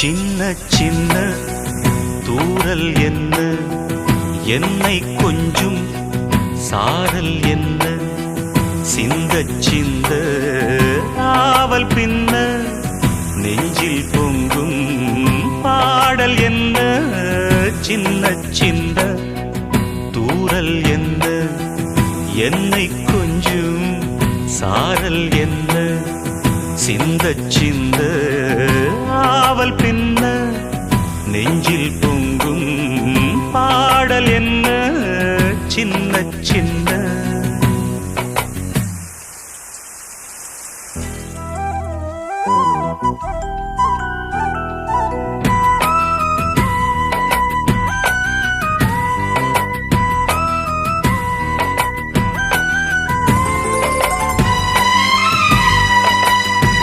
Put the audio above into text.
சின்ன சின்ன தூறல் என்ன, என்னை கொஞ்சும் சாரல் என்ன, சிந்த சிந்த ஆவல் பின்ன நெஞ்சில் பொங்கும் பாடல் என்ன. சின்ன சின்ன தூறல் என்ன, என்னை கொஞ்சும் சாரல் என்ன, சிந்த சிந்த ஆவல் பின்ன நெஞ்சில் பொங்கும் பாடல் என்ன. சின்ன சின்ன